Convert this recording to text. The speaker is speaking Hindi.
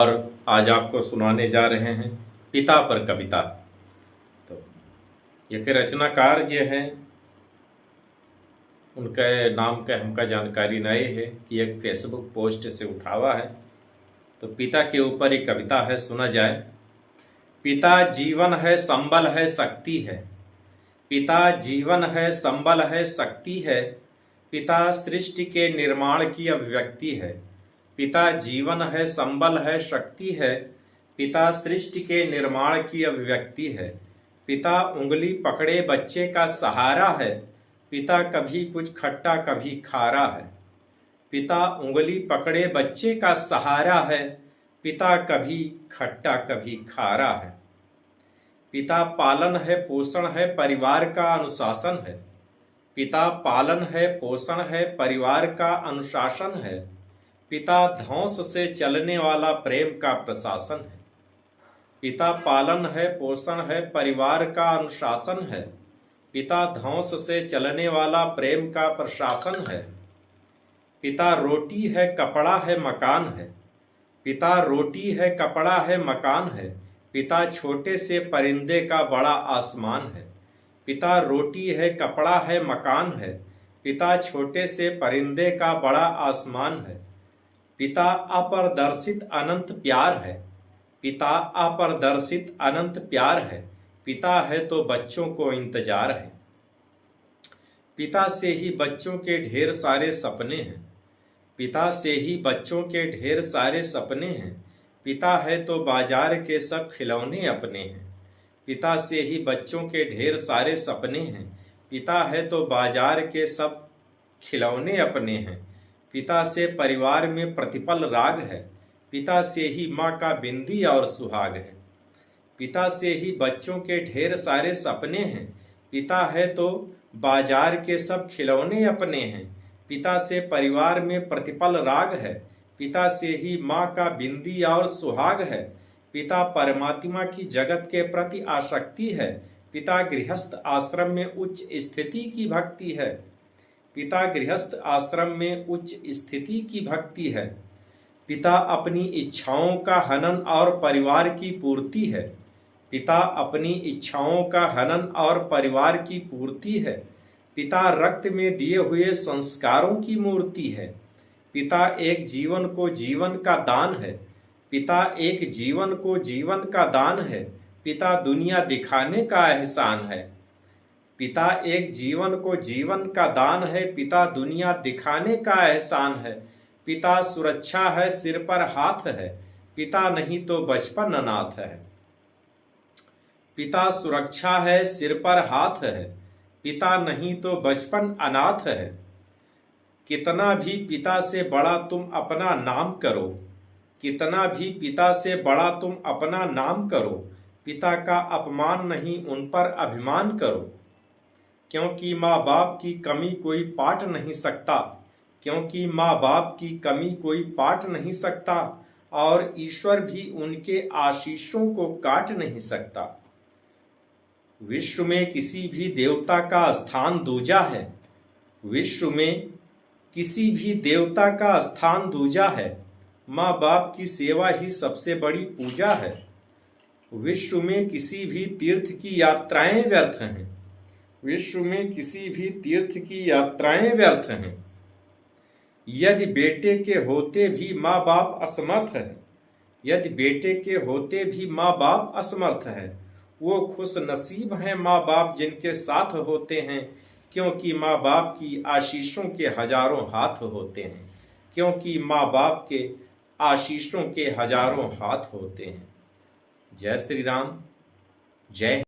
और आज आपको सुनाने जा रहे हैं पिता पर कविता। तो ये के रचनाकार जो हैं उनके नाम का हमका जानकारी नहीं है कि एक फेसबुक पोस्ट से उठावा है। तो पिता के ऊपर एक कविता है, सुना जाए। पिता जीवन है, संबल है, शक्ति है। पिता जीवन है, संबल है, शक्ति है। पिता सृष्टि के निर्माण की अभिव्यक्ति है। पिता जीवन है, संबल है, शक्ति है। पिता सृष्टि के निर्माण की अभिव्यक्ति है। पिता उंगली पकड़े बच्चे का सहारा है। पिता कभी कुछ खट्टा कभी खारा है। पिता उंगली पकड़े बच्चे का सहारा है। पिता कभी खट्टा कभी खारा है। पिता पालन है, पोषण है, परिवार का अनुशासन है। पिता पालन है, पोषण है, परिवार का अनुशासन है। पिता ध्वंस से चलने वाला प्रेम का प्रशासन है। पिता पालन है, पोषण है, परिवार का अनुशासन है। पिता ध्वंस से चलने वाला प्रेम का प्रशासन है। पिता रोटी है, कपड़ा है, मकान है। पिता रोटी है, कपड़ा है, मकान है। पिता छोटे से परिंदे का बड़ा आसमान है। पिता रोटी है, कपड़ा है, मकान है। पिता छोटे से परिंदे का बड़ा आसमान है। पिता अप्रदर्शित अनंत प्यार है। पिता अप्रदर्शित अनंत प्यार है। पिता है तो बच्चों को इंतजार है। पिता से ही बच्चों के ढेर सारे सपने हैं। पिता से ही बच्चों के ढेर सारे सपने हैं। पिता है तो बाजार के सब खिलौने अपने हैं। पिता से ही बच्चों के ढेर सारे सपने हैं। पिता है तो बाजार के सब खिलौने अपने हैं। पिता से परिवार में प्रतिपल राग है। पिता से ही माँ का बिंदी और सुहाग है। पिता से ही बच्चों के ढेर सारे सपने हैं। पिता है तो बाजार के सब खिलौने अपने हैं। पिता से परिवार में प्रतिपल राग है। पिता से ही माँ का बिंदी और सुहाग है। पिता परमात्मा की जगत के प्रति आसक्ति है। पिता गृहस्थ आश्रम में उच्च स्थिति की भक्ति है। पिता गृहस्थ आश्रम में उच्च स्थिति की भक्ति है। पिता अपनी इच्छाओं का हनन और परिवार की पूर्ति है। पिता अपनी इच्छाओं का हनन और परिवार की पूर्ति है। पिता रक्त में दिए हुए संस्कारों की मूर्ति है। पिता एक जीवन को जीवन का दान है। पिता एक जीवन को जीवन का दान है। पिता दुनिया दिखाने का एहसान है। पिता एक जीवन को जीवन का दान है। पिता दुनिया दिखाने का एहसान है। पिता सुरक्षा है, सिर पर हाथ है। पिता नहीं तो बचपन अनाथ है। पिता सुरक्षा है, सिर पर हाथ है। पिता नहीं तो बचपन अनाथ है। कितना भी पिता से बड़ा तुम अपना नाम करो। कितना भी पिता से बड़ा तुम अपना नाम करो। पिता का अपमान नहीं, उन पर अभिमान करो। क्योंकि माँ बाप की कमी कोई पाट नहीं सकता। क्योंकि माँ बाप की कमी कोई पाट नहीं सकता। और ईश्वर भी उनके आशीषों को काट नहीं सकता। विश्व में किसी भी देवता का स्थान दूजा है। विश्व में किसी भी देवता का स्थान दूजा है। माँ बाप की सेवा ही सबसे बड़ी पूजा है। विश्व में किसी भी तीर्थ की यात्राएं व्यर्थ हैं। विश्व में किसी भी तीर्थ की यात्राएं व्यर्थ हैं। यदि बेटे के होते भी माँ बाप असमर्थ है। यदि बेटे के होते भी माँ बाप असमर्थ है। वो खुश नसीब हैं माँ बाप जिनके साथ होते हैं। क्योंकि माँ बाप की आशीषों के हजारों हाथ होते हैं। क्योंकि माँ बाप के आशीषों के हजारों हाथ होते हैं। जय श्री राम, जय।